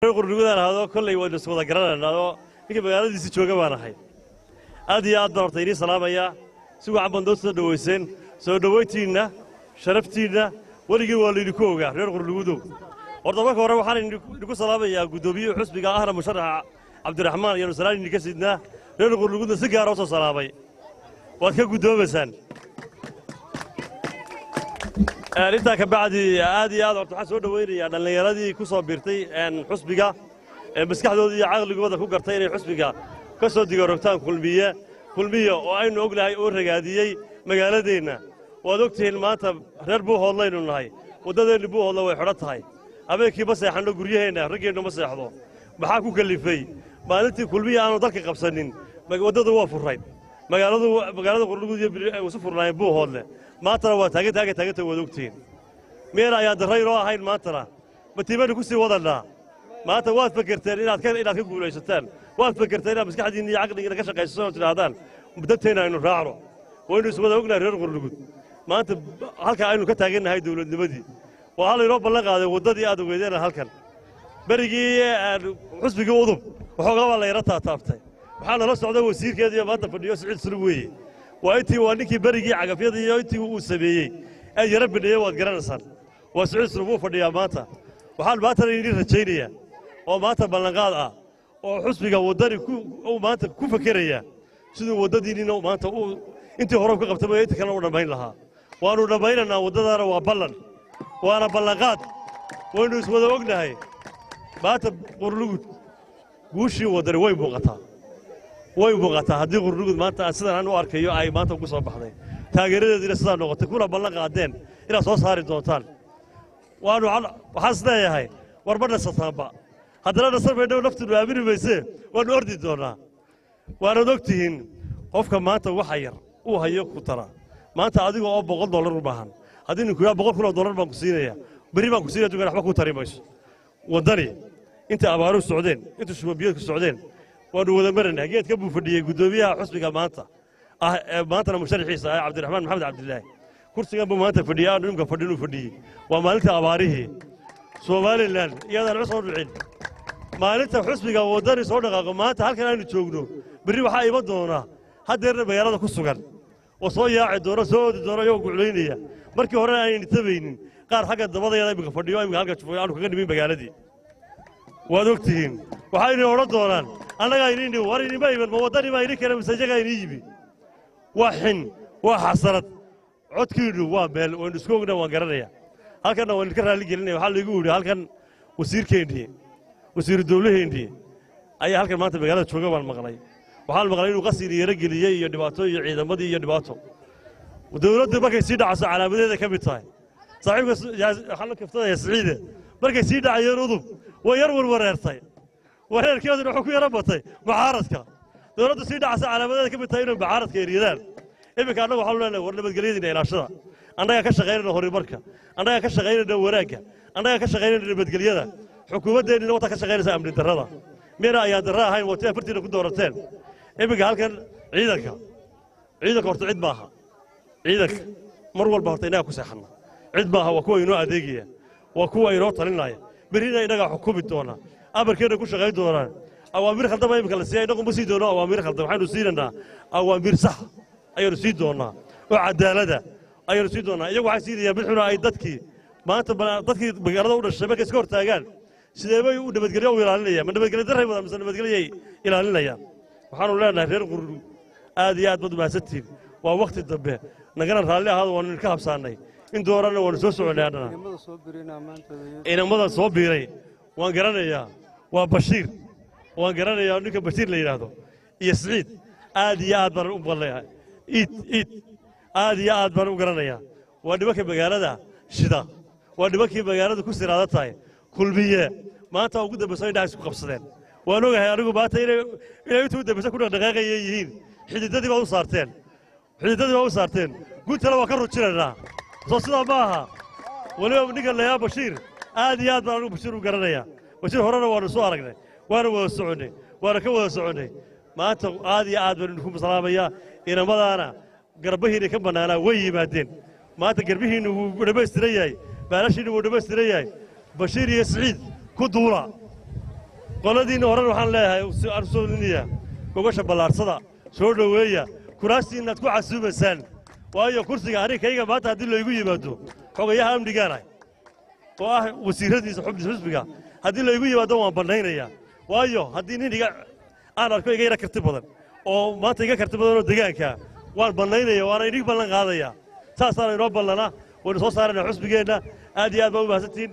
qurnimadan hado kulay way isku wada garanaynaado ninka magaaladiisa jooga baan ahay aad iyo aad doortay inii salaamaya si wacan baan soo dhaweyseen soo dhaweyntiina sharaftiina waligii waa leeyahay kooga reer qurnimadow horta marka hore waxaan idinku salaamayaa gudoomiye xusbiga ahna musharax Cabdiraxmaan iyo Salaani ninka sidna reer qurnimadow si gaar ah soo salaamay waad ka gudoomaysaan inta ka bacdi aad iyo aad waxaan soo dhaweynaya dhalinyaradii ku soo biirtay xusbiga maskaxdooda iyo caqligooda ku gartay inay xusbiga ka soo digaroogtaan kulmiye oo aynu ognahay oo ragaadiyay magaaladeena waad ogtihiin maanta reer Buuhoodlaynu nahay wadadeena Buuhoodla way xidhan tahay habeenkii ma seexano guryaheena raggeena ma seexdo maxaa ku kalifay maalintii kulmiye aanu dalka qabsanin wadadu waa furrayd magaalada qurnimadow iyo soo furnaayeen Buuhoodle maantana waa taageerta wada ogtiin meel ayaa darayro ahayn maantana batiibana ku sii wadanaa maanta waad fakarteen inaad ka guulaysataan waad fakarteen inaad maskaxdiina iyo caqligiina ka shaqayso oo tiraadaan muddateena aynu raacno waynu iswada ognahay reer qurnimadow maanta halka aynu ka taageernahay dawladnimadii waa hal inoo ballan qaaday wadadii aad ogeedeen halkan barigii xusbigii udub waxoogaa la yara taabtay waxaa nala socda wasiirkeedii maanta fadhiyo Siciid Sulub weeye waa ninkii barigii cagafyada iyo intii uu sameeyay ay yara bidhiyay waad garanaysaan waa Siciid Sulub uu fadhiyaa maanta waxaan maanta idin rajaynayaa oo maanta ballanqaad ah oo xusbiga wadani maanta ku fakeraya sidoo wadadiina maanta intii hore ka qabtay inta kale u dhameyn lahaa waanu dhameynaa wadadana waa ballan waana ballanqaad waynu iswada ognahay maanta qurnimadow guushii wadani way muuqataa haddii qurnimadow maanta sidaan aan u arkayo ay maanta ugu soo baxday taageeradeedina sidaa noqotay kuna ballan qaadeen inaad soo saari doontaan waxaan isleeyahay war ma nasataanba haddana nasar baydhabo naftu aamini maysee waanu ordi doonaa waanaad ogtihiin qofka maanta waxa yar uu hayo ku tara maanta adiga oo $100 u baahan haddii ninku yaa $100 baan ku siinaya bari baan ku siinaya dugaan waxba ku tari mayso wadani inta abaaru socdeen inta shubabiyadu socdeen waanu wada marnaa geedka buu fadhiyay gudoomiyaha xusbiga maantana musharaxiisa ah Cabdiraxmaan Maxamed Cabdilaahi kursigan buu maanta fadhiyaa nimka fadhiyay waa maalinta abaarihii Soomaaliland iyadana soo dhicin maalinta xusbiga wadani soo dhaqaaqo maanta halkan aynu joogno bari waxa iman doona hadeerna magaalada ku sugan oo soo yaaci doona soo wadi doona iyo guuleynaya markii hore aynu tabaynin qaar xagga dabadayada imika fadhiyo imika halka joogo aanu kaga nimin magaaladii waad ogtihiin waxaynu oran doonaan annaga aynu warini ma iman wadani ma idin kale masajaga aynu yimi waxin waa xasarad codkiidu waa meel oo isku ogna waan garanaya halkan waan ka raali gelinay waxa lagu yiri halkan wasiir dawladeennii ayaa halkan maanta magaalada jooga baan maqlay waxaan maqlay inuu qasir yara geliyay iyo dhibaato iyo ciidamadii iyo dhibaato dawladdu markay sii dhacayso calaamadeeda ka mid tahay saaxiibka xal kaftada Siciid markay sii dhacayeen udub way yar warwareertay wareerkeedu wuxuu ku yara batay mucaaradka dawladdu sii dhacayso calaamadeeda ka mid tahay inuu mucaaradka yeeriyaan imika annagu waxaan leenahay war nabadgelyada ilaashada annaga ka shaqeynayna horumarka annaga ka shaqeynayna wanaagga annaga ka shaqeynayna nabadgelyada xukuumaddeena wata ka shaqeynaysa amni darrada meena ayaa darra ahayn wata fartiina ku doorateen imika halkan ciidanka horta cid maaha ciidanka mar walba horta inaga ku seexana cid maaha waa kuwa inoo adeegaya waa kuwa inoo talinaya berina inaga xukumi doona amarkeena ku shaqeyn doonaan awaamir khaldama imika la siiyay inagu ma sii doono awaamir khaldam waxaanu siinanaa awaamir sax ayanu sii doonaa oo cadaalada ayanu sii doonaa iyagu waxay siinayaan mid xuna ay dadkii maanta dadkii magaalada u dhashay markay iska hortaagaan sidee bay u nabadgelyo u ilaalinayaan ma nabadgelyo darray wada mise nabadgelyay ilaalinayaan waxaanu leenahay reer qurnimadow aad iyo aad baad mahadsantihiin waa waqti dambe nagana raalli ahaado waanu idinka habsaannay in doorana waanu soo soconay haddana inamada soo biiray waan garanayaa waa Bashiir waan garanayaa ninka Bashiir la yiraahdo iyo Siciid aad iyo aad baan u baleeyahay aad iyo aad baan u garanayaa waa nimanka magaalada shida waa nimankii magaalada ku siraada tahay kulmiye maanta ugu dambeysay inay isku qabsadeen waan ogahay anigu maanta inay intuu dambeysay ku dhaqaaqayeen yihiin xididadii baa u saarteen guntana waa ka rujinayna soo sidaa ma aha waliba ninka layaa Bashiir aad iyo aad baan ugu Bashiir u garanayaa Bashiir horena waanu soo aragnay waana wada soconay maanta aad iyo aad baan ku salaamayaa inamadaana garbahiina ka banaanaa way yimaadeen maanta garbihiina wuu dhamaystiran yahay baalashiina wuu dhamaystiran yahay Bashiir iyo Siciid ku duula qoladiina horan waxaan leeyahay arsooniniya gogasha ballaarsada soo dhaweeya kuraastii inaad ku casuumaysaan waayo kursiga arikayga maanta haddii laygu yimaado xogayaha amnigaana oo ah wasiiradiisa xubniga haddii laygu yimaado waan bandhaynayaa waayo haddii nin aan arko iga yara karti badan oo maanta iga karti badan oo deegaanka waan bandhaynaya waana idin ballan qaadaya saasaan inoo ballana waynu soo saarana xusbigeenna aad iyo aad baa u mahadsantiin